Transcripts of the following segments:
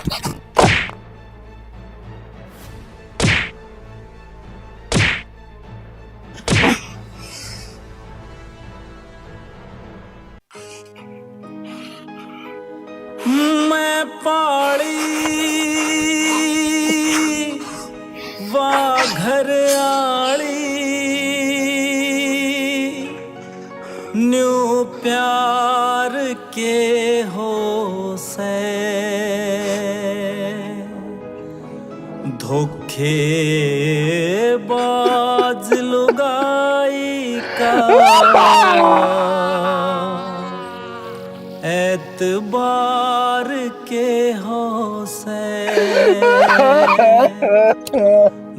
मैं पाड़ी वाह घर आड़ी न्यू प्यार के हो से धोखे बाज लुगाई का एतबार के हो से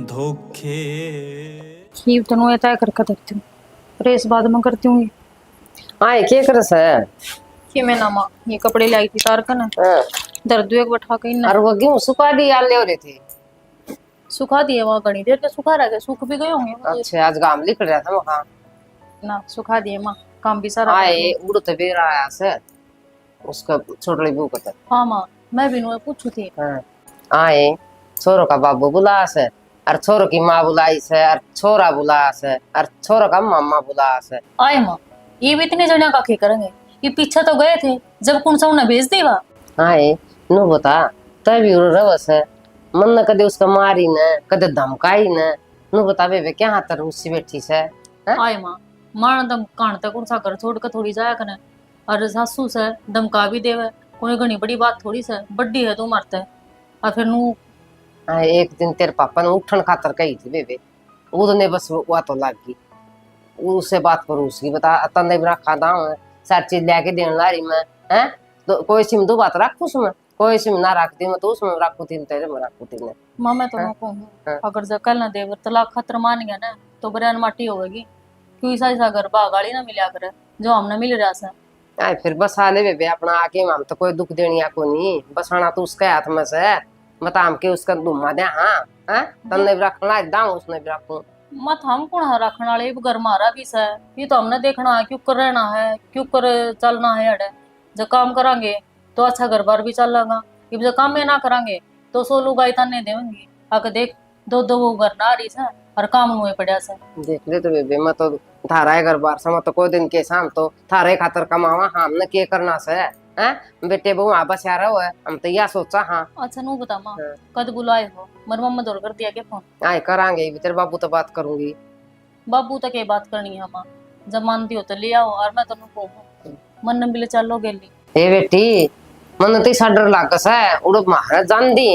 धोखे खीब तनु ये तय करके देखती हूँ, प्रेस बाद में करती हूँ। हाँ क्या कर है कि मैं ना माँ ये कपड़े लाई थी तार का ना दर्द एक बैठा के ना और वो गेहूं सुखा दी यार ले रहे थे। सुखा दिए वहाँ घनी देर के सुखा रह गए, सूख भी गए होंगे। अच्छा आज गाम निकल रहा था वहाँ ना सुखा दिए माँ, काम भी सारा आए उड़ तो भी रहा से उसका छोटे बू का। हाँ माँ मैं भी नुए पूछू थी। आए छोरो का बाबू बुला से और छोरो की माँ बुलाई से और छोरा बुला से और छोरो का मामा बुला से। आए माँ ये भी इतने जने का खे करेंगे, ये पीछे तो गए थे जब कौन सा उन्हें भेज देवा। आए नो बता तभी रवस है मन न कदे उसका मारी न कदे धमकाई न नो बता बे क्या हाथ रूसी बैठी से। आए माँ मार दम कान तक कौन सा घर छोड़ कर थोड़ी जाया कने और सासू से धमका भी देवे कोई घनी बड़ी बात थोड़ी से बड्डी है तू मारता है और फिर नू एक दिन तेरे पापा ने उठन खातर कही थी बेबे उदने बस वो तो लाग गई उससे बात करूँ उसकी बता तंदे भी रखा था सारी चीज लेके देने ला रही मैं हैं तो कोई सिम दो बात रख उसमें कोई सिम ना रखती मैं तो उसमें रखू थी तेरे में रखू थी माँ मैं तो कहूँ अगर जब कल ना देवर तलाक खतर मान गया ना तो बरियान माटी होगी क्यों ऐसा घर बागाड़ी ना मिला करे जो हमने मिल रहा से। आए फिर बस हाले बेबे अपना आके हम तो कोई दुख देनी को नहीं बसाना तो उसके हाथ में से बता हम के उसका दुमा दे। हाँ हैं तन्ने भी रखना दाऊ उसने भी रखूं मत हम कौन है रखने वाले घर मारा भी से ये तो हमने देखना है क्यों कर रहना है क्यों कर चलना है अड़े जब काम करांगे तो अच्छा घर बार भी चल लगा जब काम में ना करांगे तो सो लोग आई ताने देंगी आके देख दो दो वो घर ना रही से और काम हुए पड़ा से देख ले तो बेबे मैं तो थारा घर बार से तो कोई दिन के शाम तो थारे खातर कमावा हमने के करना से हैं बेटे बहु आप बस यार हो हम तो यह सोचा। हाँ अच्छा नू बता माँ कद बुलाए हो मर मम्मा दौड़ कर दिया के फोन आए करांगे तेरे बाबू तो बात करूंगी बाबू तक ये बात करनी है माँ जब मानती हो तो ले आओ और मैं तेन कहूँ मन मिले चलो गेली ए बेटी मन तो सा डर लागस है उड़ मारा जान दी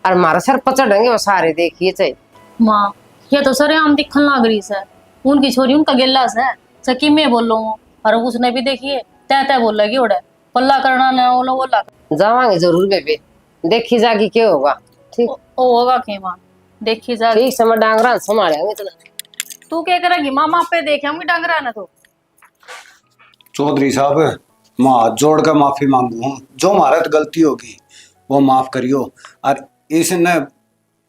और मारा सर पचड़ेंगे वो सारे देखिए चाहे माँ ये तो सर हम दिखन लाग रही है उनकी छोरी उनका गिल्ला है सकी में बोल लो और उसने भी देखिए तय तय बोल लगी उड़े पल्ला करना ना बोलो बोला जावांगे जरूर बेबे देखी जागी क्या होगा ठीक ओ होगा के माँ देखी जागी ठीक समय डांगरा संभाले इतना तू क्या करेगी माँ माँ पे देखे हम डांगरा ना तो चौधरी साहब मैं हाथ जोड़ कर माफी मांगू हूँ जो हमारा गलती होगी वो माफ करियो और इसने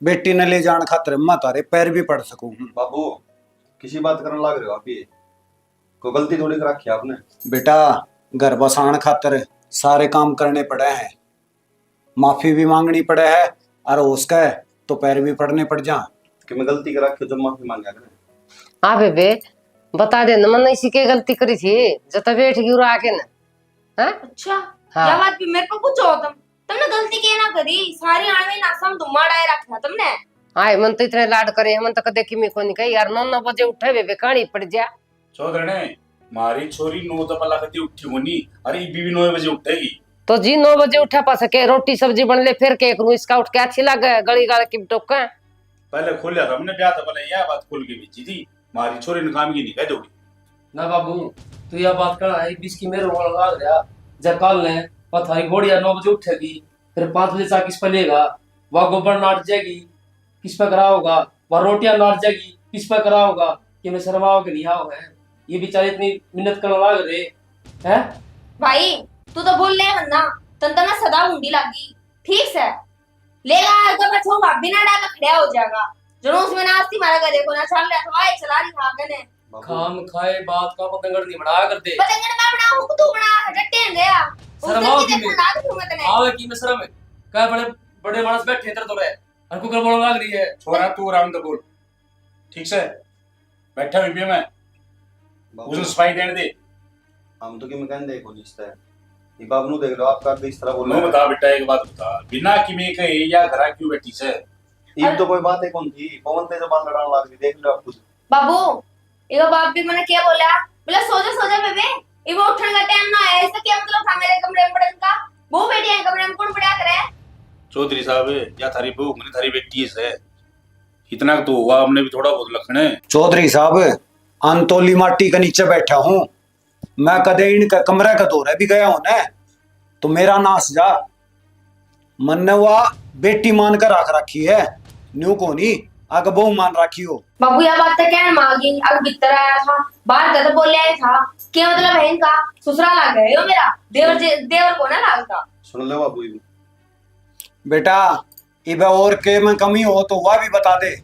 बेटी ने ले जाने खातर मैं तारे पैर भी पड़ सकूं। बाबू किसी बात करने लग रहे हो आप ये कोई गलती थोड़ी कर रखी आपने बेटा घर बसाने खातर सारे काम करने पड़े हैं माफी भी मांगनी पड़े है और उसका है तो पैर भी पड़ने पड़ जा कि मैं गलती कर रखी जब माफी मांगा करें। हाँ बेबे बता दे न मैंने इसी के गलती करी थी जब बैठ गई आके ना। हाँ? अच्छा हाँ। क्या बात भी मेरे को पूछो तुमने गलती के ना करी सारी आने नासम धुम्मा डाय रखा तुमने। हाँ मन तो इतने लाड करे मन तो कदे की को नहीं कही यार 9 बजे उठे बेबे कहानी पड़ जा चौधरी मारी छोरी 9 तो पला कती उठी होनी अरे बीवी 9 बजे उठेगी तो जी 9 बजे उठा पा सके रोटी सब्जी बन ले फिर के करूं इसका उठ के अच्छी लगे गली गाल की टोका पहले खोलिया था हमने ब्याह था पहले यह बात खोल के बेची थी मारी छोरी ने काम की नहीं कह दोगी ना बाबू तू यह बात कर आई बीच की मेरे को लगा गया जब कल ने पथारी घोड़िया 9 बजे उठेगी फिर 5 बजे चा किस पे लेगा वह गोबर नाट जाएगी किस पे करा होगा वह रोटियां नाट जाएगी किस पे करा होगा कि मैं शर्माओ के नहीं आओ है ये बेचारे इतनी मिन्नत करने लग रहे हैं। भाई तू तो बोल ले ना तंता ना सदा मुंडी लागी ठीक से लेगा अगर मैं छोड़ भाभी ना डाका खड़ा हो जाएगा जरूर उसमें नास्ती मारा कर देखो ना चल ले तो आए चला रही खा गने खाम खाए बात का पतंगड़ नहीं बढ़ा करते पतंगड़ मैं बनाऊं तू बना डटे गया शर्माओ की मैं आवे की मैं शर्म है क्या बड़े बड़े मानस बैठे इधर तो रहे और कुकर बोलने लग रही है। छोरा तू आराम से बोल, ठीक से बैठा हुई भी मैं बाबू, उसे सफाई देने दे। हम तो कि मैं कहने देखो निश्चय ये बाबू नु देख लो आपका इस तरह बोल नो बता बेटा एक बात बता, बिना किमी के या घरा क्यों बैठी से? ये तो कोई बात है कौन थी पवन ते जबान लड़ाने लग गई देख लो आप खुद। बाबू ये बाप भी मैंने क्या बोला, बोला सो जा बेबे, ये वो उठने का टाइम ना है, इसका क्या मतलब था मेरे कमरे में पड़ने का? वो बेटी है कमरे में कौन पड़ा करे? चौधरी साहब या थारी बहू मैंने थारी बेटी से इतना तो हुआ, हमने भी थोड़ा बहुत लखने। चौधरी साहब अंतोली माटी के नीचे बैठा हूँ मैं, कदे इनका कमरे का दौरा भी गया हूं ना, तो मेरा नाश जा। मन ने वह बेटी मान कर रख रखी है, न्यू को नहीं आगे बहु मान रखी हो। बाबू यह बात तो कहने मांगी, अब भीतर आया था बाहर का तो बोल आया था, क्या मतलब है इनका? ससुराल आ गए हो मेरा, देवर को ना लागता। सुन लो बाबू ये बेटा इबे और के में कमी हो तो वह भी बता दे।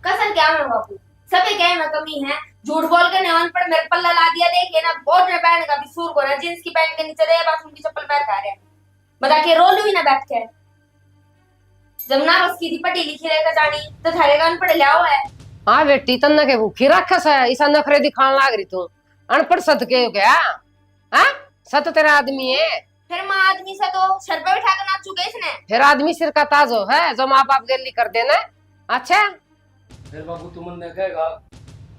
कसम क्या मैं बाबू, सबे कहे में कमी है, झूठ बोल के नेवन पर मेरे पल्ला ला दिया, देखिए ना बहुत ने पहन का भी सूर को ना, जींस की पैंट के नीचे दे बाथरूम की चप्पल पहन खा रहे हैं, बता के रो लूं ना बैठ के। जब ना उसकी दी पटी लिखी रहेगा जानी तो थारे कान पढ़ लिया हुआ है। हाँ बेटी तन्ना के भूखी रखस है, ऐसा नखरे दिखाने लाग रही तू। अनपढ़ सत के हो क्या? हाँ सत तेरा आदमी है, फिर माँ आदमी से तो सर पे बिठा कर नाच चुके इसने। फिर आदमी सिर का ताज हो है जो माँ बाप गली कर देना। अच्छा फिर बाबू तुमने ने कहेगा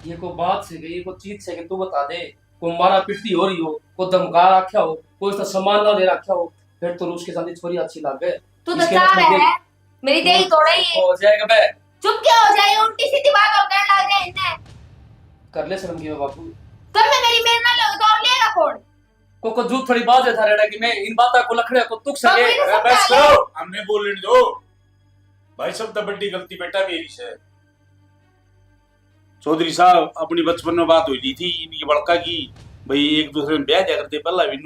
ये को बात से गई, को चीज से कि तू बता दे, को मारा पिटती हो रही हो, को धमका रखा हो, कोई उसका सम्मान ना दे रखा हो, फिर तो उसके साथ छोरी अच्छी लग गए। तू तो चाह है मेरी देही तोड़ा ही हो जाएगा बे, चुप क्या हो जाए, उल्टी सीधी बात और करने लग गए इनने। कर ले शर्म की बापू, तुम में मेरी मेर ना लोग तो और लेगा कौन? को झूठ थोड़ी बात है थारे कि मैं इन बातों को लखड़े को तुक सके। बापू, ये सब बस क्या है? करो, हमने बोलने दो भाई, सब तो बड़ी गलती बेटा मेरी से। चौधरी साहब अपनी बचपन में बात हुई थी इनकी बड़का की, भाई एक दूसरे में ब्याह दिया करते, पल्ला भी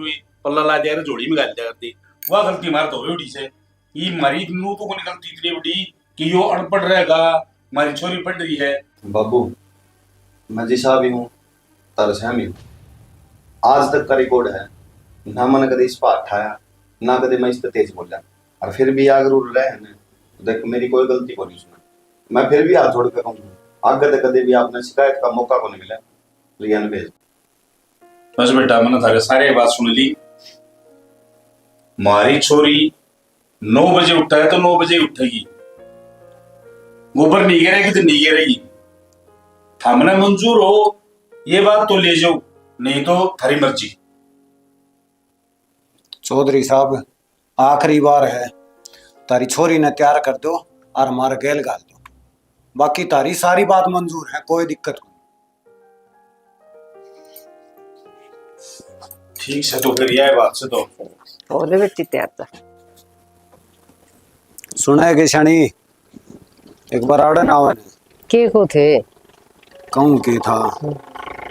पल्ला ला दिया करते, जोड़ी में गाल दिया करते, वह गलती हमारे तो हुई से। ये हमारी नू तो कोई गलती इतनी बड़ी कि यो अनपढ़ रहेगा, हमारी छोरी पढ़ रही है। बाबू मैं जिसा भी हूँ तरसहमी हूँ, आज तक का रिकॉर्ड है ना मैंने कभी इस पर उठाया ना कभी मैं इस पर तेज बोला, और फिर भी अगर रहे हैं ना देख मेरी कोई गलती को नहीं सुना, मैं फिर भी हाथ जोड़ कर कहूँ आगे तो कभी भी आपने शिकायत का मौका को नहीं मिला, लिया न भेज। बस बेटा मैंने थारे सारे बात सुन ली, हमारी छोरी 9 बजे उठता है तो 9 बजे उठेगी, गोबर नहीं गिरेगी तो नहीं गिरेगी, थामना मंजूर हो ये बात तो ले जाओ, नहीं तो थारी मर्जी। चौधरी साहब आखिरी बार है, तारी छोरी ने तैयार कर दो और हमारा गैल गाल दो, बाकी तारी सारी बात मंजूर है, कोई दिक्कत नहीं। ठीक से तो फिर यह बात से तो बोले बेटी तैयार था। सुना है कि शनि एक बार आड़न आवन के को थे कहूँ के था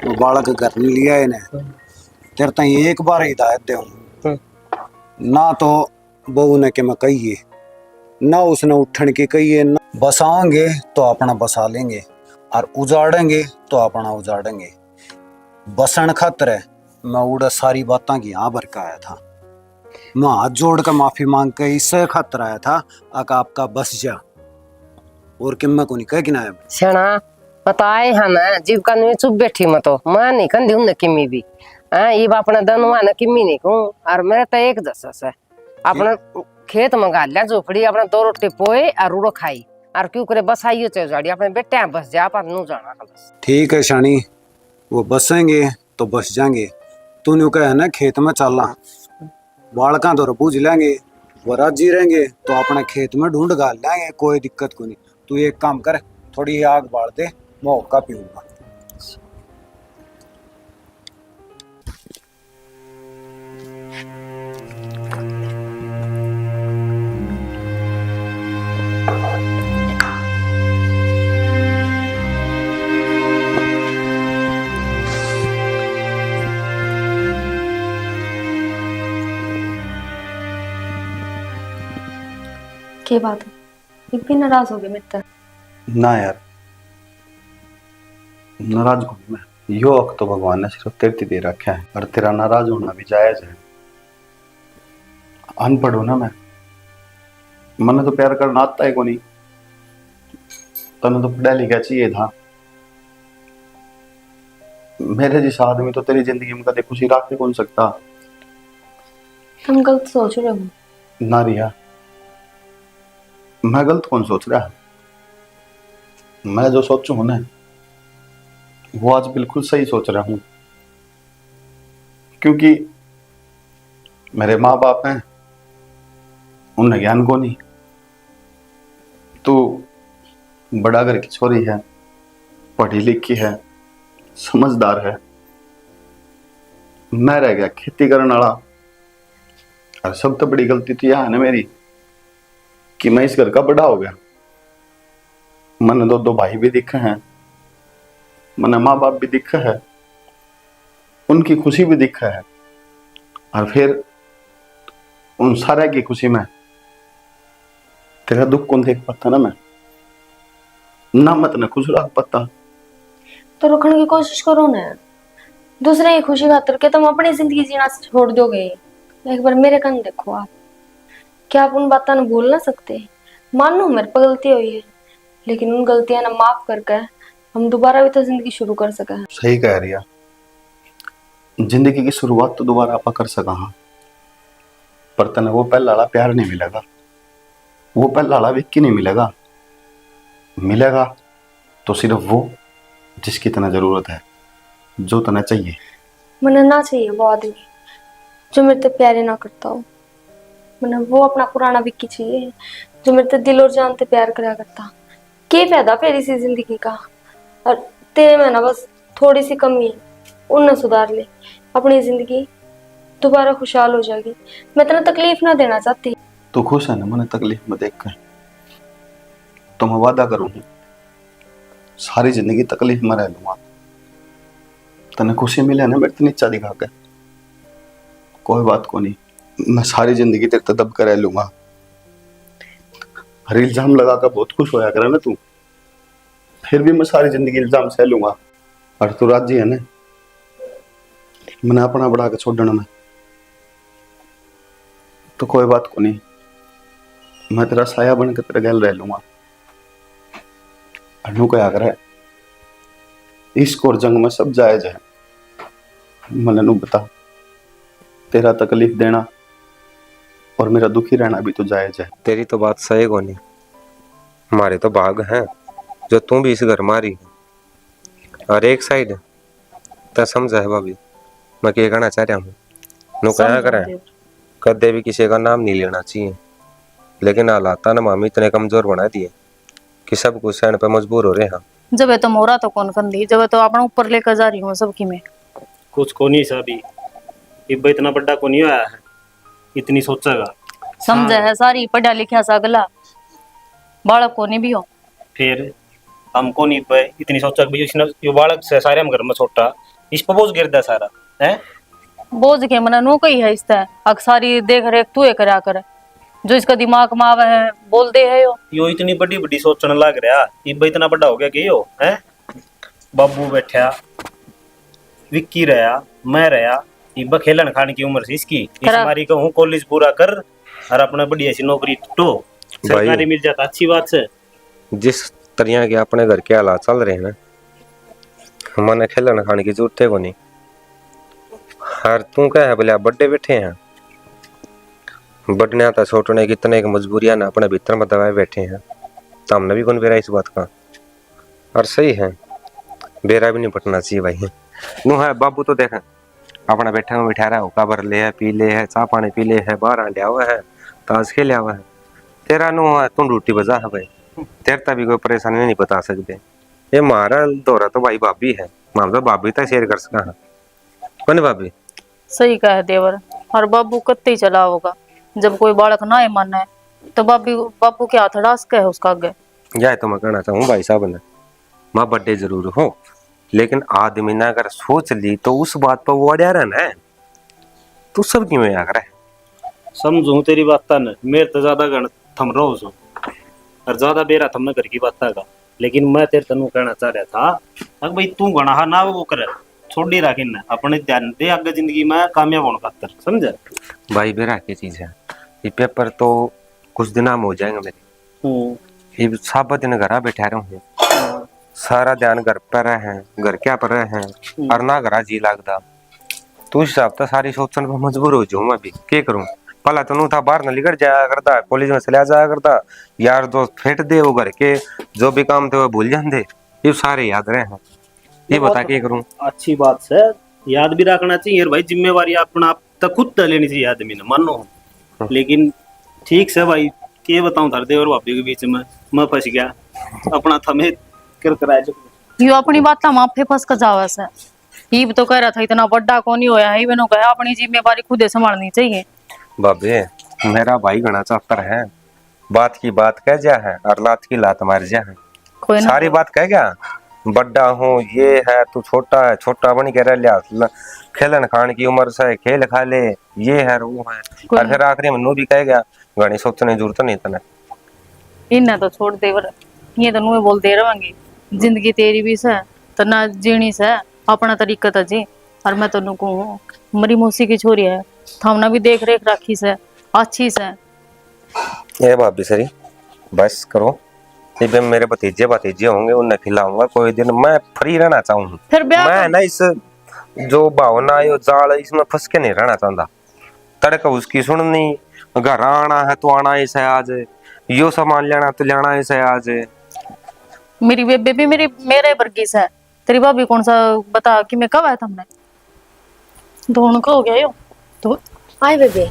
वो बालक घर नहीं लिया इन्हें, तेरे तई एक बार हिदायत दे ना, तो बहू ने के मैं कहिए ना, उसने उठन की कहिए ना, बसाओगे तो अपना बसा लेंगे और उजाड़ेंगे तो अपना उजाड़ेंगे। बसन खातर मैं उड़ा सारी बातें की यहाँ भर के आया था, मैं हाथ जोड़ कर माफी मांग के इससे खातर आया था आका आपका बस जा, और कि मैं को नहीं कह कि ना सेना बताए है ना जीव का नुई चुप बैठी मत हो, मैं नहीं कंदी हूं न किमी भी। हां ये अपना दनवा न किमी नहीं कहूं, और मेरा तो एक दस है अपना खेत में गाल लिया झोपड़ी, अपना 2 रोटी पोए और रूड़ो खाई, और क्यों करे बस आइयो चौजाड़ी अपने बेटे बस जा अपन नु जाना बस। ठीक है शानी, वो बसेंगे तो बस जाएंगे, तूने कहा ना खेत में चलना, बालका तो बूझ लेंगे, वो राजी रहेंगे तो अपने खेत में ढूंढ गाल लेंगे, कोई दिक्कत को नहीं। तू एक काम कर, थोड़ी आग बाल दे, मैं हुक्का पीऊंगा। क्या बात है, इतनी नाराज हो गए मित्र? ना यार नाराज हूँ मैं, यो हक तो भगवान ने सिर्फ तेरे दे रखा है, और तेरा नाराज होना भी जायज है। अनपढ़ हूं ना मैं, मने तो प्यार करना आता है को नहीं, तने तो पढ़ा लिखा चाहिए था। मेरे जैसा आदमी तो तेरी जिंदगी में कभी खुशी रख के कौन सकता। तुम गलत सोच रहे हो। ना रिया, मैं गलत कौन सोच रहा? मैं जो सोचू हूं ना, वो आज बिल्कुल सही सोच रहा हूं, क्योंकि मेरे माँ बाप हैं, उन्हें ज्ञान को नहीं। तू बड़ा घर की छोरी है, पढ़ी लिखी है, समझदार है। मैं रह गया खेती करने वाला। और सबसे बड़ी गलती तो यह है ना मेरी, कि मैं इस घर का बड़ा हो गया। मैंने दो भाई भी दिखे हैं, मैंने माँ बाप भी दिखा है, उनकी खुशी भी दिखा है। और फिर उन सारे की खुशी में तेरा दुख कौन देख पाता ना? मैं ना मत न खुश रख पाता। तो रुकने की कोशिश करो ना। दूसरे की खुशी खातर के तुम अपनी जिंदगी जीना छोड़ दोगे। एक बार मेरे कान देखो आप। क्या आप उन बातों को भूल ना सकते? मानो मेरे पर गलती हुई है, लेकिन उन गलतियां ना माफ करके हम दोबारा भी तो जिंदगी शुरू कर सके। सही कह रही है, जिंदगी की शुरुआत तो दोबारा आप कर सका। हाँ, पर तने वो पहला वाला प्यार नहीं मिलेगा, वो पहला वाला विक्की नहीं मिलेगा। मिलेगा तो सिर्फ वो जिसकी तना जरूरत है, जो तना चाहिए। मैंने ना चाहिए वो आदमी जो मेरे से प्यार ही ना करता हो। मैंने वो अपना पुराना विक्की चाहिए जो मेरे से दिल और जान से प्यार करा करता। क्या फायदा फिर इसी जिंदगी का? और तेरे में ना बस थोड़ी सी कमी है, उन्हें सुधार ले, अपनी जिंदगी दोबारा खुशहाल हो जाएगी। मैं तेना तकलीफ ना देना चाहती। तो खुश है ना मैंने तकलीफ में देख कर? तो मैं वादा करूँ सारी जिंदगी तकलीफ में रह लूंगा। तने खुशी मिले ना मेरे नीचा दिखा के, कोई बात को नहीं, मैं सारी जिंदगी तेरे तो दब कर रह लूंगा। हर इल्जाम लगा कर बहुत खुश होया करे ना तू, फिर भी मैं सारी जिंदगी इल्जाम सह लूंगा। और तू राजी है ना मैंने अपना बढ़ा के छोड़ने में? तो कोई बात को नहीं, मैं तेरा साया बन के तेरे गैल रह लूंगा। अनु क्या करे, इश्क और जंग में सब जायज है। मैंने नु बता, तेरा तकलीफ देना और मेरा दुखी रहना भी तो जायज है। तेरी तो बात सही को नहीं, हमारे तो भाग हैं जो तू भी इस घर मारी। और एक साइड तो समझा है भाभी, मैं क्या कहना चाह रहा हूँ। नु क्या करें, कदे भी किसी का नाम नहीं लेना चाहिए, लेकिन हालात ना मामी इतने कमजोर बना दिए कि सब कुछ सहने पे मजबूर हो रहे हैं। जब ये तो मोरा तो कौन कर दी, जब ये तो अपना ऊपर लेकर जा रही हूँ सबकी में। कुछ को नहीं साबी, इब्बा इतना बड़ा को नहीं आया है, इतनी सोचेगा। समझे है सारी पढ़ा लिखा सा अगला बालक को नहीं भी हो। फिर हमको नहीं पे इतनी सोचा कि इसने यो बालक से सारे हम घर में छोटा इस पर बोझ गिरदा सारा है। बोझ के मना नो कही है इस तरह सारी देख रेख तू है करा कर, जो इसका दिमाग में आवे है बोल दे है यो इतनी बड़ी बड़ी सोचने लग रहा। इब्बा इतना बड़ा हो गया कि यो है। बाबू बैठा, विक्की रहा, मैं रहा। इब्बा खेलन खाने की उम्र से इसकी, इस मारी कहूँ कॉलेज पूरा कर और अपना बढ़िया सी नौकरी टो सरकारी मिल जाता, अच्छी बात से। जिस तरह के अपने घर के हालात चल रहे हैं ना, हमारे खेलन खाने की जरूरत है को नहीं। हर तू क्या है बोले बड़े बैठे हैं, बढ़ने आता छोटने कितने की मजबूरियां ना अपने भीतर में दबाए बैठे हैं, तो हमने भी कौन बेरा इस बात का। और सही है, बेरा भी नहीं पटना चाहिए भाई। नू है बाबू तो देख अपना बैठा में बैठा रहा हो, काबर ले है, पी ले है, चाह पानी पी ले है, बाहर आंडिया हुआ है, ताश खेलिया हुआ है। तेरा नू है तू रोटी बजा है भाई, तेरता भी कोई परेशानी नहीं बता सकते। ये मारा दौरा तो भाई भाभी है, माम तो भाभी तक शेयर कर सका है कौन भाभी। सही कहा है देवर। और बाबू कत्ते ही चला होगा, जब कोई बालक ना माना है तो बाबू के हाथ डास के है उसका आगे। यह तो मैं कहना चाहूँ भाई साहब ने, माँ बर्थडे जरूर हो, लेकिन आदमी ने अगर सोच ली तो उस बात पर वो अड़िया रहना है। तू सब क्यों याद रहे? समझू तेरी बात न, मेरे तो ज्यादा गण थम रहो सो और ज्यादा बेरा थमने घर की बात का। लेकिन मैं तेरे तनु कहना चाह रहा था, अगर भाई तू गणा ना वो करे छोड़ी राखी ना, अपने ध्यान दे आगे जिंदगी में कामयाब होने खातर, समझे? भाई बेरा की चीज है, ये पेपर तो कुछ दिन में हो जाएंगे मेरे। ये सब दिन घर बैठा रहे हूँ, सारा ध्यान घर पर है, घर क्या पर है और ना घरा जी लगता। तो इस हिसाब से सारी सोचने पर मजबूर हो जाऊँ मैं भी, क्या करूँ। पहला तो नू था बाहर न निकल जाया करता, कॉलेज में चला जाया करता, यार दोस्त फेंट दे, वो घर के जो भी काम थे वो भूल जाते, ये सारे याद रहे हैं। ये बता क्या करूँ। अच्छी बात है, याद भी रखना चाहिए भाई, जिम्मेवारी अपना आप तक खुद तय लेनी चाहिए आदमी ने, मानो। लेकिन ठीक से भाई, के बताऊं तार देवर भाभी के बीच में मैं फंस गया, अपना था मैं कर कराया। यो अपनी बात हम आप फंस कर जावे से। ये तो कह रहा था इतना बड़ा कौन ही होया है, मैंने कहा अपनी जिम्मेवारी खुद संभालनी चाहिए। बाबे मेरा भाई घना चाहता है, बात की बात कह जा है और लात की लात मार जा है। कोई ना सारी बात कह गया, बड़ा हूँ ये है, तू छोटा है, छोटा बनी कह रहा, खेलन खान की उम्र से खेल खा ले, ये है वो है। और फिर आखिरी में नू भी कह गया घनी सोचने की जरूरत नहीं तने। इन्हें तो छोड़ दे, ये तो नुए बोल दे रवांगी, जिंदगी तेरी भी से तो ना जीनी से अपना तरीका था जी। और मैं तेन कहूँ मरी मौसी की छोरी है, थामना भी देख रेख राखी से अच्छी से। ये भाभी सरी बस करो, ये मेरे भतीजे भतीजे होंगे उन्हें खिलाऊंगा कोई दिन, मैं फ्री रहना चाहूँ। फिर मैं ना इस जो भावना यो जाल इसमें फंस के नहीं रहना चाहता। तड़का उसकी सुननी, घर आना है तो आना ही से आज, यो सामान लेना तो लेना ही से आज। मेरी बेबे भी मेरे वर्गी से है, तेरी भाभी कौन सा बता कि मैं कब आया था हमने दोनों का हो गया यो तो। हाय बेबे।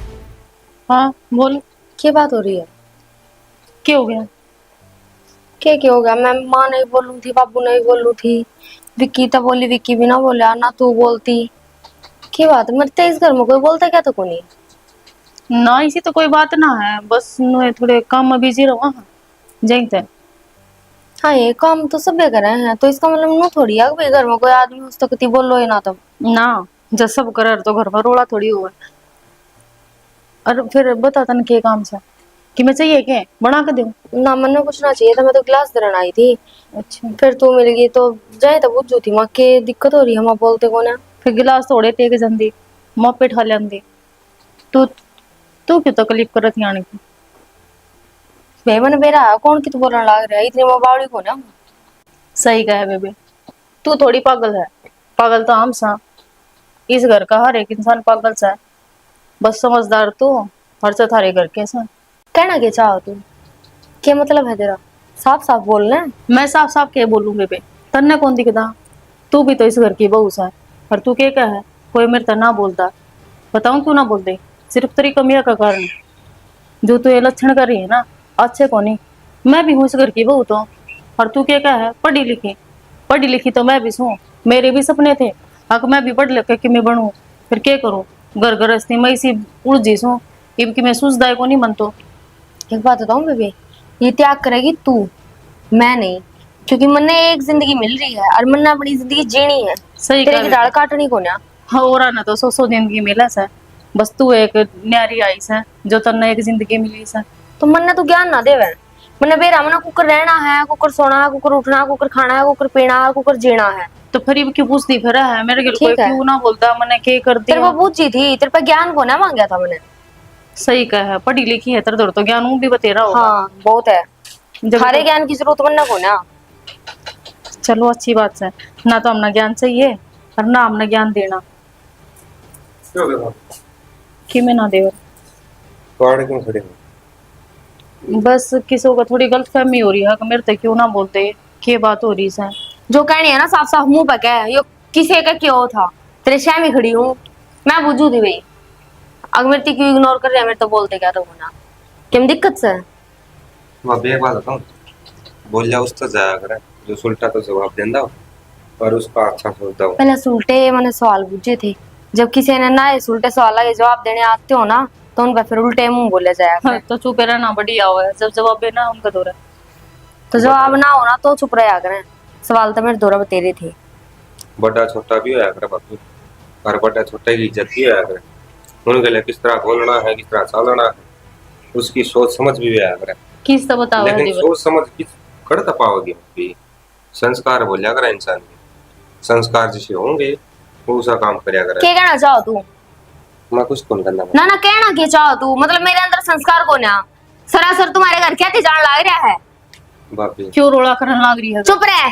हाँ बोल, क्या बात हो रही है? क्या हो गया? क्या हो गया? मैं माँ नहीं बोलूँ थी, बाबू नहीं बोलूँ थी, विक्की तो बोली, विक्की भी ना बोला ना, तू बोलती। क्या बात है? मरते इस घर में कोई बोलता क्या? तो कोई ना इसी तो कोई बात ना है, बस थोड़े काम में बिजी रहो जानते। हाँ ये काम तो सब करे हैं, तो इसका मतलब नो थोड़ी है भाई घर में कोई आदमी उस तक बोलो ही ना, तब ना जब सब करे तो घर में रोड़ा थोड़ी हुआ। और फिर बता तन के काम से कि मैं चाहिए क्या बना के दूं? ना मन में कुछ ना चाहिए था, मैं तो क्लास दरन आई थी। अच्छा फिर तू मिल गई तो जाए तो बुझू थी माँ के दिक्कत हो रही है, माँ बोलते को ना। फिर गिलास थोड़े टेक जंदी माँ पे ठा लेंदी, तू तू क्यों तकलीफ करत यानी की? भाई मैंने बेरा कौन की तू बोलने लग रहा है, इतनी माँ बावड़ी को ना। सही कहे बेबे, तू थोड़ी पागल है, पागल तो हम सा, इस घर का हर एक इंसान पागल सा है, बस समझदार तू और थारे घर के सा। कहना क्या चाहो तू? क्या मतलब है तेरा? साफ साफ बोलना है। मैं साफ साफ क्या बोलूं बेबे, तन्ने कौन दिखता? तू भी तो इस घर की बहू सा है, और तू क्या कह है कोई मेरे तना बोलता? बताऊं क्यों ना बोलते? सिर्फ तेरी कमियां का कारण, जो तू ये लक्षण कर रही है ना अच्छे को नहीं। मैं भी हूँ इस घर की बहू तो, और तू क्या कह है पढ़ी लिखी तो मैं भी हूँ, मेरे भी सपने थे, अगर मैं भी पढ़ लिख के मैं बनूं, फिर क्या करूँ? घर गृहस्थी मैं इसी उलझी हूँ, कि मैं सूझदाय को नहीं मन। तो एक बात बताऊं बेबे, ये त्याग करेगी तू, मैं नहीं, क्योंकि मन्ने एक जिंदगी मिल रही है और मन्ने अपनी जिंदगी जीनी है। सही तेरे की दाढ़ काटनी को ना। हाँ और ना तो 100 जिंदगी मिला सा, बस तू एक न्यारी आई सा जो तन्ने एक जिंदगी मिली सा। तो मन्ने तो ज्ञान ना देवे, मन्ने बेरा मना कुकर रहना है, कुकर सोना है, कुकर उठना, कुकर खाना है, कुकर पीना है, कुकर जीना है। तो फिर क्यों पूछती फिर है मेरे घर कोई क्यों ना बोलता मैंने क्या कर दिया? तेरे को पूछी थी, तेरे पे ज्ञान को ना मांगा था मैंने। सही कहा, पढ़ी लिखी है तेरे तो ज्ञान भी बतेरा होगा। हाँ बहुत है, सारे ज्ञान की जरूरत मन्ने को ना। चलो अच्छी बात है, ना तो हमने ज्ञान चाहिए और ना हमने ज्ञान देना कि मैं ना देवर। क्यों खड़े हो? बस किसी को थोड़ी गलतफहमी हो रही है कि मेरे तक क्यों ना बोलते, क्या बात हो रही है? जो कहनी है ना साफ साफ मुंह पे कह, यो किसी का क्यों था, तेरे शहर में खड़ी हूँ मैं, बुझू थी भाई, अगर मेरे क्यों इग्नोर कर रहे हैं, मेरे तो बोलते क्या तो ना क्या दिक्कत से। भाभी एक बात बताऊं, बोल जा उस तो जाया करे, जो सुलटा तो जवाब देंदा हो और उसका अच्छा सोचता हो। पहले सुलटे मैंने सवाल पूछे थे, जब किसी ने ना सुलटे सवाल के जवाब देने आते हो ना तो उन पर फिर उल्टे मुंह बोले जाया। तो चुप रहना बढ़िया हुआ है, जब जवाब देना उनका दौरा, तो जवाब ना होना तो चुप रहा करें, सवाल तो मेरे दौरा तेरे थे। बड़ा छोटा भी होया करे बापू, और बड़ा छोटे की इज्जत भी होया करे, उनके लिए किस तरह बोलना है, किस तरह चलना है, उसकी सोच समझ भी होया करे। किस तो बताओ, लेकिन सोच समझ किस कड़ता पाओगे भी, संस्कार बोलिया करे इंसान के, संस्कार जिसे होंगे वो उसा काम करया करे। क्या कहना चाहो तू? मैं कुछ कौन करना ना कहना क्या चाहो तू, मतलब मेरे अंदर संस्कार को ना, सरासर तुम्हारे घर क्या जान लग रहा है? भाभी क्यों रोला करने लग रही है? चुप रह।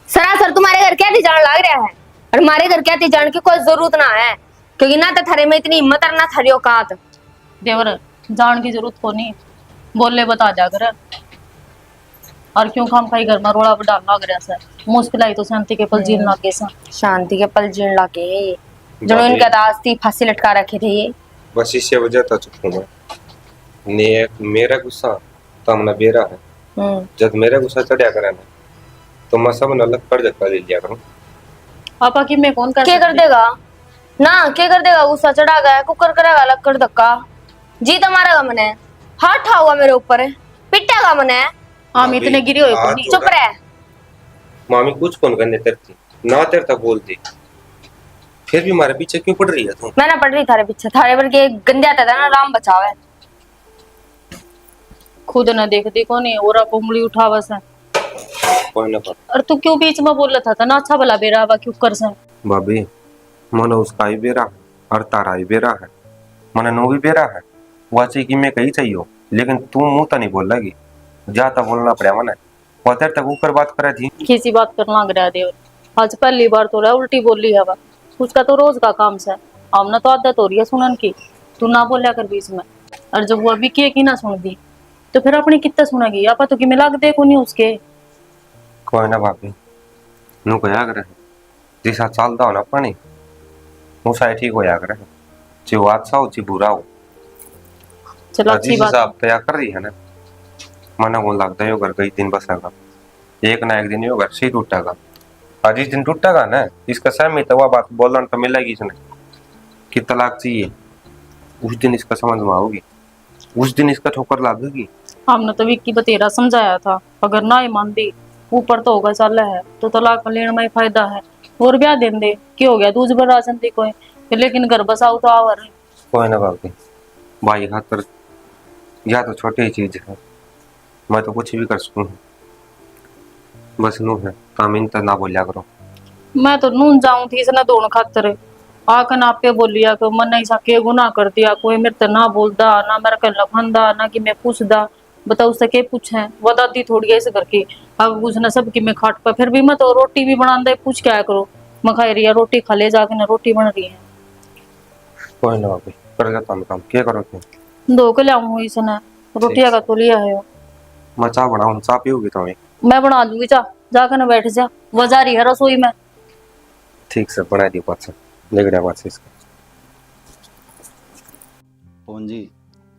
सरासर तुम्हारे घर क्या जान लग रहा है, और हमारे घर क्या जान की कोई जरूरत ना है, क्योंकि ना तो थारे में इतनी हिम्मत और ना थारी औकात। देवर जान की जरूरत को नहीं, बोले बता जा कर। और क्यों खाम खाई घर में रोला डाल लग रहा है? मुश्किल आई तो शांति के पल जीन लागे सा। शांति के पल जीण लागे ये जिन्होंने इनका दास थी फांसी लटका रखे थे ये। बस इससे वजह तो चुप हूँ मैं। मेरा गुस्सा तो हमने बेरा है। जब मेरा गुस्सा चढ़िया करे ना तो मैं सब अलग कर जगह ले लिया करूँ। पापा की मैं कौन क्या कर देगा ना, क्या कर देगा? गुस्सा चढ़ा गया कुकर करेगा लक्कड़ धक्का। जी तुम्हारा मन है, हाथ ठाओगा मेरे ऊपर, पिटेगा मन है। हम इतने गिरी हुए को नहीं। चुप रह। मामी कुछ कौन करने तेरती ना तेरता बोलती, फिर भी हमारे पीछे क्यों पड़ रही है तू? मैं ना पड़ रही थारे पीछे, थारे पर के गंदे आता था ना, राम बचावे। खुद न देखती को नहीं और आप उंगली उठावा से। कोई ना पर और तू क्यों बीच में बोल रहा था ना? अच्छा भला बेरा वा क्यों कर से? भाभी मनो उसका ही बेरा और तारा ही बेरा है, मने नो भी बेरा है। वाची की मैं कही चाहिए, लेकिन तू मुंह तो नहीं बोल लगी, जाता बोलना पड़ा मने। वो तेरे तक ऊपर बात करे थी। किसी बात करना लग रहा है देवर, आज पहली बार तो रहा उल्टी बोली है। उसका तो रोज का काम से, हमने तो आदत हो रही है सुनन की। तू ना बोलिया कर बीच में। और जब वो अभी की ना सुन दी तो फिर अपनी कितना सुनेगी? आपा तो कि मिला के देखो नहीं उसके। कोई ना भाभी नू कया करे जैसा चलता हो ना पानी मुसा ठीक होया करे, ची अच्छा हो ची बुरा हो। चलो अच्छी बात आप कया कर रही है ना, मना को लगता है घर कई दिन बसेगा, एक ना एक दिन यो घर से टूटेगा। आज इस दिन टूटेगा ना, इसका सहमत हुआ बात बोलना तो मिलेगी इसने कि तलाक चाहिए, उस दिन इसका समझ में आओगी, उस दिन इसका ठोकर लागेगी। हमने तो विक्की बतेरा समझाया था, अगर ना ही मानती ऊपर तो होगा चल है तो तलाक लेने में फायदा है, और ब्याह दें दे क्या हो गया? दूज भर राजन थी कोई, लेकिन घर बसाओ तो आवर। कोई ना भाभी भाई खातर या तो छोटी चीज है, मैं तो कुछ भी कर सकूं, बस नू है तामीन तो ना बोलिया करो। मैं तो नून जाऊं थी इसने दोनों खातर आकर ना पे बोलिया कि मन ऐसा के गुनाह कर दिया, कोई मेरे तो ना बोलदा ना मेरे को लखंदा ना कि मैं पूछदा। बताओ उससे के पूछे? वो दादी थोड़ी है इस घर की, अब उसने सबकी मैं खाट पर, फिर भी मैं तो रोटी भी बना दे पूछ क्या करो। मैं खा रही है रोटी, खा ले जाके ना रोटी बन रही है। कोई ना भाभी कर जाता मैं काम, क्या करो तुम? दो के लाऊं इसने रोटिया का तो लिया है। मैं चाय बनाऊं, चाय पियोगी तुम्हें? मैं बना दूंगी चाह, जाकर ना बैठ जा, वो जा रही है रसोई में। ठीक से बना दी बात से लेकर बात से इसका। पवन जी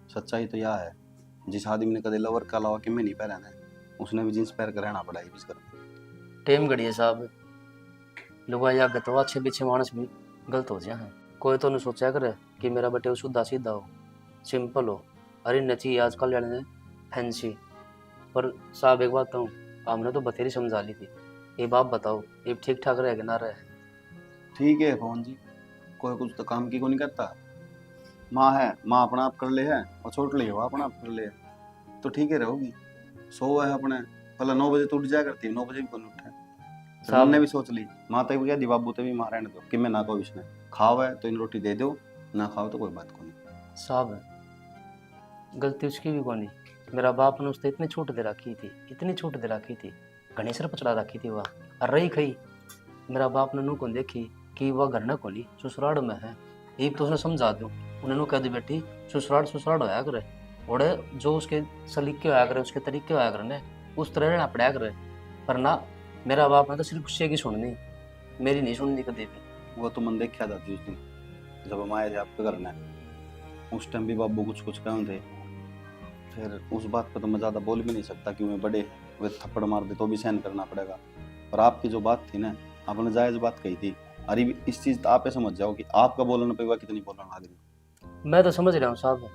सच्चाई तो यह है, जिस आदमी ने कदे लवर का अलावा किमें नहीं पहना है, उसने भी जींस पहन कर रहना पड़ा है इस घर में। टेम घड़ी है साहब, लोग या गतवा अच्छे पीछे मानस भी गलत हो जाए। कोई तो नहीं सोचा करे कि मेरा बटे शुद्धा सीधा हो, सिंपल हो। अरे नची आजकल लड़ने फैंसी। पर साहब एक बात कहूँ, हमने तो बतेरी समझा ली थी, ये बाप बताओ ये ठीक ठाक रहे कि ना रहे? ठीक है पवन जी, कोई कुछ तो काम की को नहीं करता। माँ है, माँ अपना आप कर ले है, और छोट ले हो अपना आप कर ले है, तो ठीक है रहोगी। सो है अपने पहले 9 बजे तो उठ जाया करती है, 9 बजे भी कौन उठे। साहब ने भी सोच ली, माँ तक भी कह दी बाबू ते भी माँ रहने दो कि मैं ना को इसने खाओ है तो इन रोटी दे दो, ना खाओ तो कोई बात को नहीं। साहब गलती उसकी भी कोनी, मेरा बाप ने उसने इतनी छूट दे रखी थी, इतनी छूट दे रखी थी, गणेशर पचड़ा रखी थी वह। और रही खई मेरा बाप ने नू को देखी कि वह घर न कोली ससुराल में है, ये तो उसने समझा दो। उन्होंने कह दी बेटी ससुराल ससुराल होया करे, और जो उसके सलीके होया करे, उसके तरीके होया करे उस तरह रहना पड़ा करे। पर ना मेरा बाप ने तो सिर्फ उससे की सुननी, मेरी नहीं सुननी कभी भी। वो तो मन देखा जाती उस दिन जब हम आए थे आपके घर में, उस टाइम भी बाबू कुछ कुछ कहे थे। फिर उस बात पर तो मैं ज़्यादा बोल भी नहीं सकता कि मैं बड़े वे थप्पड़ मार दे तो भी सहन करना पड़ेगा। पर आपकी जो बात थी ना, आपने जायज़ बात कही थी। अरे इस चीज़ तो आप समझ जाओ कि आपका बोलने पे वह कितनी बोलने लग रही। मैं तो समझ रहा हूँ साहब,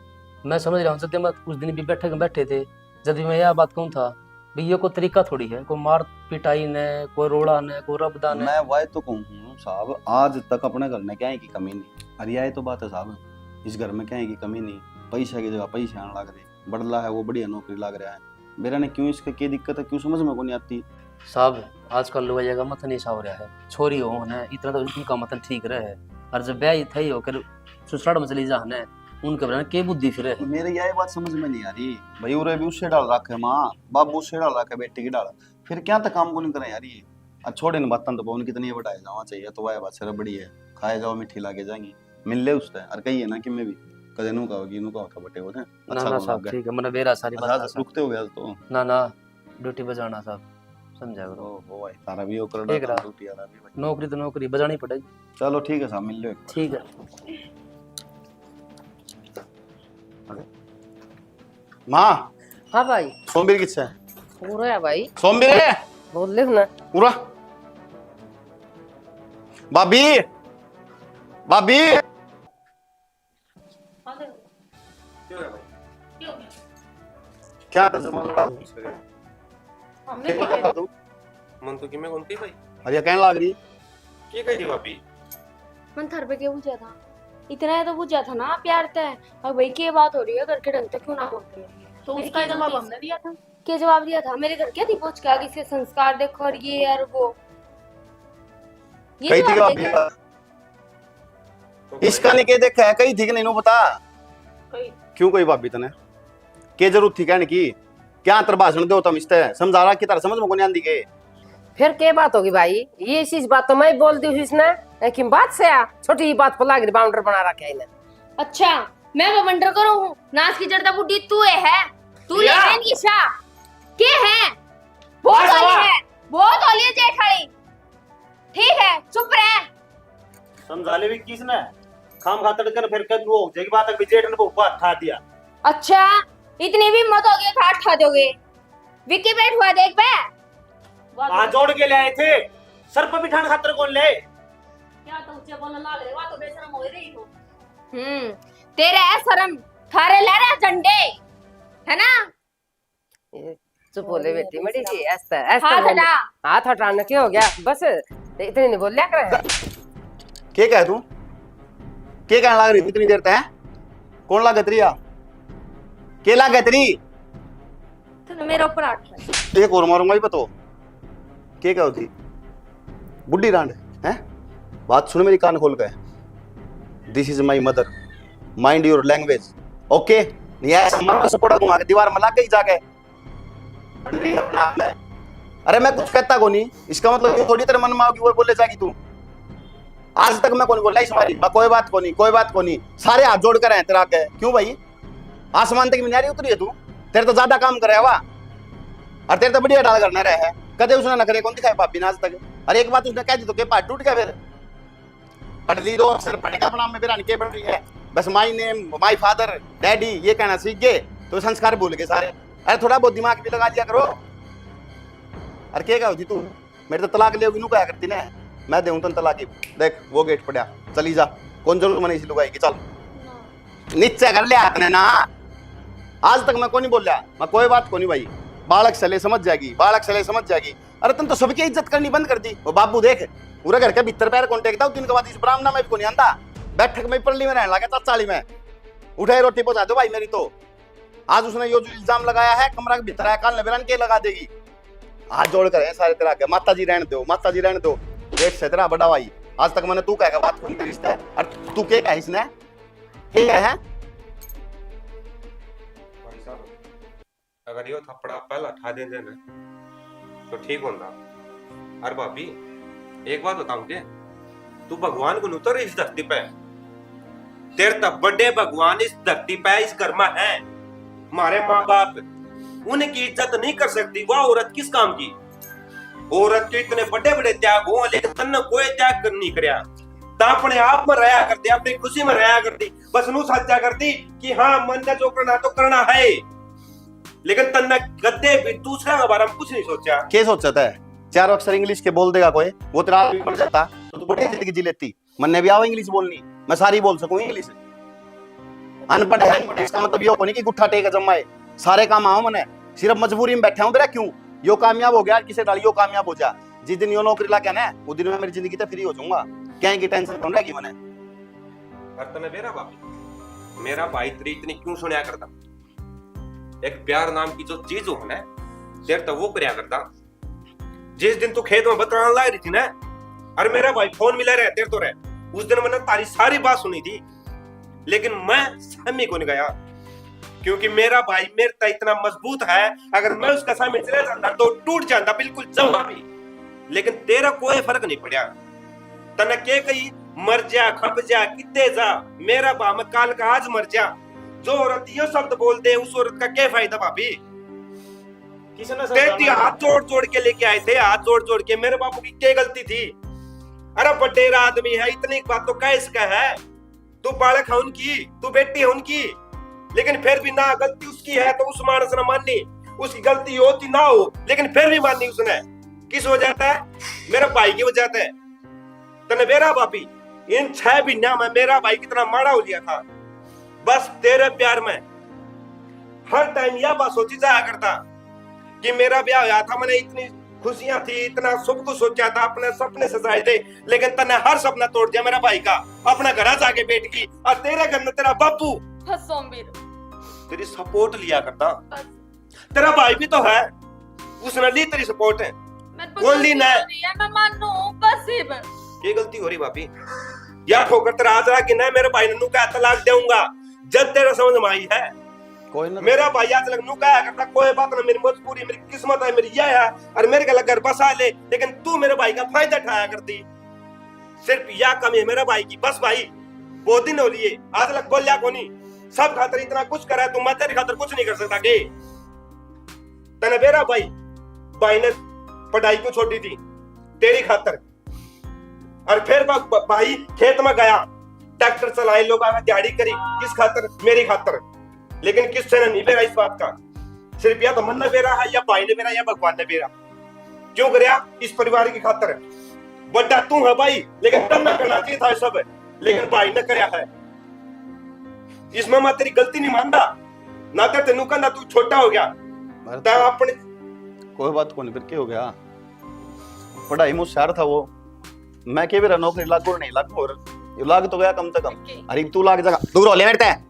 मैं समझ रहा हूँ। सत्य मत उस दिन भी बैठे थे, जब भी मैं यह बात कहूँ था भाई ये कोई तरीका थोड़ी है, कोई मार पिटाई ने, कोई रोड़ा ने, कोई रबदा ने। मैं वही तो कहूँ साहब, आज तक अपने घर में क्या है की कमी नहीं। अरे यही तो बात है साहब, इस घर में क्या है की कमी नहीं। पैसा की जगह पैसे आने लग रहे, बड़ला है वो बढ़िया नौकरी लग रहा है। मेरा ने क्यों इसका क्या दिक्कत है, क्यों समझ में को नहीं आती। साहब आजकल लोग जगह मतन ऐसा हो रहा है, छोरी हो ना इतना तो इनका मतन ठीक रहे, और जब ब्याह था ही होकर ससुराल में चली जा उनके बना के बुद्धि फिर है। मेरे यही बात समझ में नहीं आ रही भाई, उरे भी उससे डाल रखे माँ, बाबू उससे डाल रखे, बेटी की डाल, फिर क्या तक काम को नहीं करे यार ये। अच्छा छोड़े न बात, तो पवन कितनी बढ़ाए जाना चाहिए, तो वह बात से बड़ी है, खाए जाओ मिट्टी लाके जाएंगे, मिल ले उससे और कही है ना कि मैं भी कदे नु का होगी नु का होता बटे होते। ना ना साहब ठीक है, मैंने बेरा सारी बात रुकते हो गया तो ना ना ड्यूटी बजाना साहब, समझा करो। ओ भाई तारा भी ओकर ठीक रहा। ड्यूटी यार अभी नौकरी तो नौकरी बजानी पड़ेगी। चलो ठीक है साहब, मिल लो। ठीक है। माँ हाँ भाई सोमवीर किस है? पूरा है भाई, सोमवीर है बोल ले ना। पूरा भाभी भाभी क्या मन तो कि मैं कौन थी भाई? अरे कहने लग रही की कही थी भाभी? मन थर पे क्या पूछा था? इतना है तो पूछा था ना प्यार तय। अब भाई की बात हो रही है, घर के ढंग से क्यों ना बोलते हैं? तो उसका जवाब हमने दिया था। क्या जवाब दिया था? मेरे घर क्या थी पूछ के, किसके संस्कार देखो और ये और वो, ये कही थी जवाब भाभी? देगा। इसका नहीं के देखा है, कही थी कि नहीं नो बता क्यों कोई भाभी तने के जरूरत थी कहने की? क्या अंतर भाषण दो तुम इसते समझा रहा की तरह समझ में को नहीं आंदी के? फिर क्या बात होगी भाई, ये इस बात तो मैं बोल दी हूँ इसने, लेकिन बात से आ छोटी बात पर लाग बाउंडर बना रखा है इन्हें। अच्छा मैं बवंडर करो हूँ, नाच की जड़ता बुड्ढी तू है तू ले है निशा के है बहुत वाली है, बहुत वाली है जेठाड़ी। ठीक है चुप रह। समझा ले भी किसने खाम खातर कर फिर कब वो जगी बात तक जेठ ने वो बात खा दिया। अच्छा इतनी भी मत हो गई था ठा दोगे। विक्की बैठ हुआ देख बे, आ जोड़ के ले आए थे सर पर बिठान खातर कौन ले? क्या तो ऊंचे बोलने लग रहे, वहां तो बेशरम हो रही हो। तेरे है शर्म, थारे ले रहे झंडे है ना? चुप बोले बेटी मड़ी जी, ऐसा ऐसा हाथ हटा। हाथ हटाना क्या हो गया, बस इतने नहीं बोल लिया कर। के कह तू के कहने लग रही थी इतनी देर तक? कौन लागत रही? के लागत रही? तूने मेरे ऊपर आठ एक और मारूंगा ही बतो के क्या होती बुड्ढी रांड है। बात सुन मेरी कान खोल के, this is my mother, mind your language okay? नहीं ऐसा मार सपोर्ट दूंगा के दीवार में लाके ही जाके। अरे मैं कुछ कहता को नहीं, इसका मतलब ये थोड़ी तेरे मन में आओगी वो बोले जाएगी तू। आज तक मैं कौन बोला इस बारी कोई बात को नहीं, कोई बात को नहीं, सारे हाथ जोड़ कर हैं तेरा के। क्यों भाई आसमान तक मिनारी उतरी है तू? तेरे तो ज्यादा काम करे हुआ और तेरे तो बढ़िया डाल करना रहे है। कदे उसने नखरे कौन दिखाए भाभी ने आज तक? अरे एक बात उसने कह दी तो के पाट टूट गया फिर पढ़ ली दो अक्षर पढ़ेगा अपना में बिरान के बन रही है बस my name my father daddy ये कहना सीख गए तो संस्कार भूल गए सारे। अरे थोड़ा बहुत दिमाग भी लगा लिया करो। अरे क्या होती तू मेरे तो तलाक ले नू क्या करती ना? मैं देऊं तन तलाक देख वो गेट पड़ा चली जा, कौन जरूर मनी लुगाई की चल नीचे कर लिया आपने ना। आज तक मैं को नहीं बोल रहा, मैं कोई बात को नहीं भाई, बालक सले समझ जाएगी, बालक सले समझ जाएगी। अरे तुम तो सबकी इज्जत करनी बंद कर दी। वो बाबू देख पूरे घर के भीतर पैर कॉन्टेक्ट था दिन के बाद इस ब्राह्मण में भी को नहीं आंदा, बैठक में परली में रहने लगा चाली में उठाई रोटी पहुंचा दो भाई मेरी। तो आज उसने यो जो इल्जाम लगाया है कमरा के भीतर है काल नबेरन के लगा देगी। हाथ जोड़ कर सारे तेरा आगे माता जी रहने दो, माता जी रहने दो, पेट से तेरा बड़ा भाई। आज तक मैंने तू कहेगा बात को रिश्ता है और तू क्या कहा इसने ठीक है? भाई साहब अगर यो थप्पड़ा पहला ठा दे देना तो ठीक होता। अरे भाभी एक बात बताऊं के, तू भगवान को उतर इस धरती पे, तेरे तब बड़े भगवान इस धरती पे इस घर में है। हमारे माँ बाप उनकी इज्जत नहीं कर सकती, वह औरत किस काम की? औरत के इतने बड़े बड़े त्याग हो लेकिन तन्ने कोई त्याग कर नहीं करया। ता अपने आप में रहा करती, अपनी खुशी में रहा करती, बस नू साचा करती कि हाँ मन ने जो करना तो करना है, लेकिन तन्ने गद्दे भी दूसरे के बारे में कुछ नहीं सोचा। क्या सोचता है? चार अक्षर इंग्लिश के बोल देगा कोई, वो तेरा आदमी पड़ जाता तो तू बड़ी जिंदगी जी लेती। मन भी आओ इंग्लिश बोलनी, मैं सारी बोल सकूं इंग्लिश। अनपढ़ है इसका मतलब ये नहीं कि गुट्ठा टेक जमाए, सारे काम आओ मने, सिर्फ मजबूरी में बैठा हूं तेरा। क्यों यो कामयाब हो गया किसे डाली यो कामयाब हो जा, जिस दिन यो नौकरी ला के ना उस दिन में मेरी जिंदगी तो फ्री हो जाऊंगा। क्या की टेंशन कौन रहेगी मने? तने मेरा भाई तेरी इतनी क्यों सुनया करता? एक प्यार नाम की जो चीज हो ना तेरे तो वो करया करता। जिस दिन तू खेत में बतराने ला रही थी ना, अरे मेरा भाई फोन मिला रहे तेरे तो रहे, उस दिन मैंने तारी सारी बात सुनी थी, लेकिन मैं सहमी को नहीं गया, क्योंकि मेरा भाई मेरे तक इतना मजबूत है, अगर मैं उसका सामने चले जाता तो टूट जाता बिल्कुल जमा भी। लेकिन तेरा कोई फर्क नहीं पड़ा। तने के कही मर जा, खप जा, कितने जा, मेरा भाम काल का आज मर जा। जो औरत ये शब्द बोलते उस औरत का क्या फायदा भाभी? तेरी हाथ जोड़ जोड़ के लेके आए थे, हाथ जोड़ जोड़ के। मेरे बापू की क्या गलती थी? अरे बटेरा आदमी है, इतनी बात तो कह इसका है। तू बालक है उनकी, तू बेटी है उनकी, लेकिन फिर भी ना गलती उसकी है तो उस मानस ने माननी। उसकी गलती होती ना हो लेकिन फिर भी माननी उसने। किस वजह है? मेरे भाई की वजह है। तने मेरा बापी इन 6 महीना में मेरा भाई कितना माड़ा हो लिया था। बस तेरे प्यार में हर टाइम यह बात सोची जाया करता कि मेरा ब्याह हुआ था, मैंने इतनी खुशियां थी, इतना सब कुछ सोचा था, अपने सपने सजाए थे, लेकिन तने हर सपना तोड़ दिया मेरा भाई का। अपना घर जाके बैठ गई और तेरे घर में तेरा बापू तेरी सपोर्ट लिया करता। तेरा भाई भी तो है, उसने ली तेरी सपोर्ट है। कौन ली ना? ये गलती हो रही भाभी। या ठोकर तेरा आज रहा कि ना मेरे भाई ने नू का तलाक दूंगा जब तेरा समझ में आई है। कोई ना, मेरा भाई आज लग नू कहा करता कोई बात ना, मेरी मजबूरी, मेरी किस्मत है, मेरी यह है और मेरे गला घर बसा ले, लेकिन तू मेरे भाई का फायदा उठाया करती। सिर्फ यह कमी है मेरा भाई की, बस भाई बहुत दिन हो लिए आज लग बोलिया कोनी। सब खातर इतना कुछ करा है, तू मैं तेरी खातर कुछ नहीं कर सकता के? तने मेरा भाई ने पढ़ाई क्यों छोड़ी थी? तेरी खातर। और फिर भाई खेत में गया, ट्रैक्टर चलाए, लोग आगे दिहाड़ी करी, किस खातर? मेरी खातर। लेकिन किससे नहीं बेरा इस बात का? सिर्फ या तो मन ने बेरा है, या भाई ने बेरा, या भगवान ने बेरा। क्यों करया? इस परिवार की खातर। बड़ा तू है भाई, लेकिन तब ना करना चाहिए था सब, लेकिन भाई ने करया है। इसमें मैं तेरी गलती नहीं मानता ना, तेनू कहना तू छोटा हो गया अपने। कोई बात को नहीं, फिर क्या हो गया? पढ़ाई में होशियार था वो, मैं के भी नौकरी लागू नहीं लागू, और लाग तो गया कम से कम। अरे तू लाग जाएगा, दूर हो ले मेरे ते।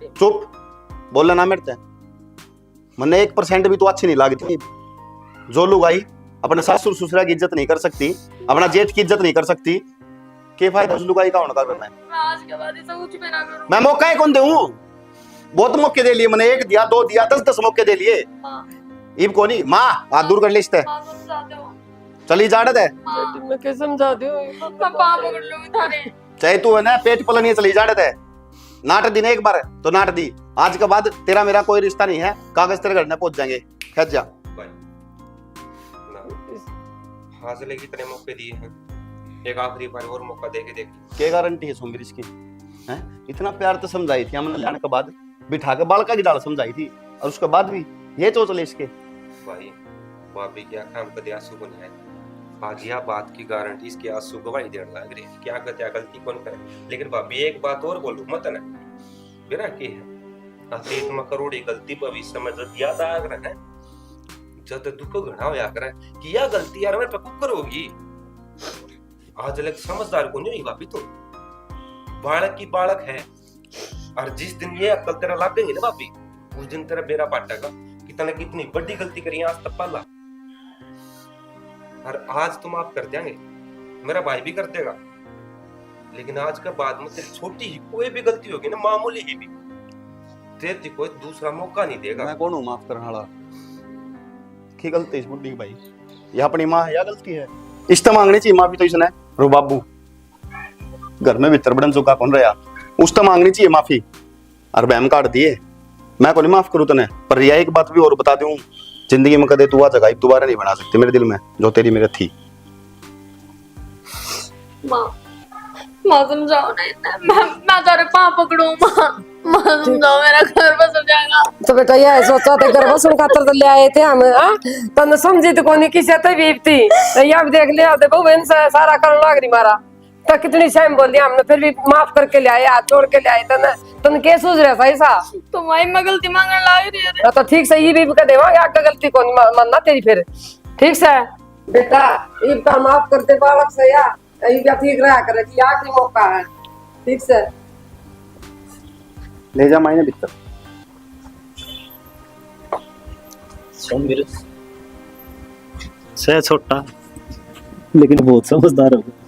चुप बोलना ना मेरे ते। मैंने 1% भी तो अच्छी नहीं लगती। जो लोग आई अपने सासुर ससुरा की इज्जत नहीं कर सकती, अपना जेठ की इज्जत नहीं कर सकती, के फायदा उस लुगाई का होने का? करना है आज के बाद ऐसा कुछ भी ना करूं। मैं मौका ही कौन दूं? बहुत मौके दे लिए मैंने, 1 दिया, 2 दिया, 10 मौके दे लिए। इब को नहीं माँ हाथ दूर कर ले इससे, चली जा रहे थे। मैं कैसे समझा दूं? मैं पाप पकड़ लूंगी थारे। चाहे तू है ना पेट पलन ये चली जा रहे थे। नाट दी ने एक बार तो नाट दी, आज के बाद तेरा मेरा कोई रिश्ता नहीं है, कागज तेरे घर में पहुंच जाएंगे। खैर जा। हाजिर की इतने मौके दिए हैं, एक आखिरी बार और मौका दे के देख। क्या गारंटी है सुमिर इसकी? हैं? इतना प्यार तो समझाई थी हमने, लाने के बाद बिठा के बालका की डाल समझाई थी, और उसके बाद भी ये तो चले इसके। भाई भाभी क्या काम कदे आंसू को नहीं है। आज यह बात की गारंटी इसके आंसू गवाही देने लग रहे। क्या कहते गलती कौन करे? लेकिन भाभी एक बात और बोलूं मत ना, मेरा के है अतीत में करोड़ी गलती भविष्य में जब याद आ रहा है, जब दुख घना होया करे कि यह गलती यार मेरे पे कुकर होगी। आज लग समझदार को नहीं भाभी, तो बालक की बालक है, और जिस दिन ये अक्ल तेरा लागेंगे ना भाभी, उस दिन तेरा बेरा पाटेगा कि तने कितनी बड़ी गलती करी आज तक पहला। और आज तुम आप कर देंगे, मेरा भाई भी कर देगा, लेकिन आज के बाद में तेरी छोटी ही कोई भी गलती होगी ना, मामूली ही भी, तेरी कोई दूसरा मौका नहीं देगा। मैं कौन हूँ माफ करने वाला? की गलती इस बुड्ढी भाई, ये अपनी माँ है या गलती है? इस तो मांगनी चाहिए माफी तो इसने। रो बाबू घर में भीतर बड़न चुका कौन रहा, उस तो मांगनी चाहिए माफी, और बहम काट दिए। मैं को नहीं माफ करूँ तने, पर यह एक बात भी और बता दूं, जिंदगी में कदे तू आ जगह दोबारा नहीं बना सकती मेरे दिल में जो तेरी मेरे थी। माँ समझाओ ना, मैं तेरे पाँव पकड़ूं। माँ समझाओ, मेरा घर बस हो जाएगा। तो बेटा ये सोचा थे घर बसन खातर तो ले आए थे हम, तन समझी तो कोनी किसे तो बीपती अब देख लिया देखो बहन सारा कर लाग रही मारा तो कितनी शाम बोल दिया हमने, फिर भी माफ करके ले आए, हाथ जोड़ के ले आए। तन के सोच रहा था ऐसा? तो माई मैं गलती मांगने लग रही है। तो ठीक से ये भी कह देवा आगे गलती कोनी मानना तेरी, फिर ठीक से बेटा ईब का माफ करते बालक से या क्या ठीक रहा करे कि आखिरी मौका है। ठीक से ले जा मायने भीतर। से छोटा लेकिन बहुत समझदार होगा।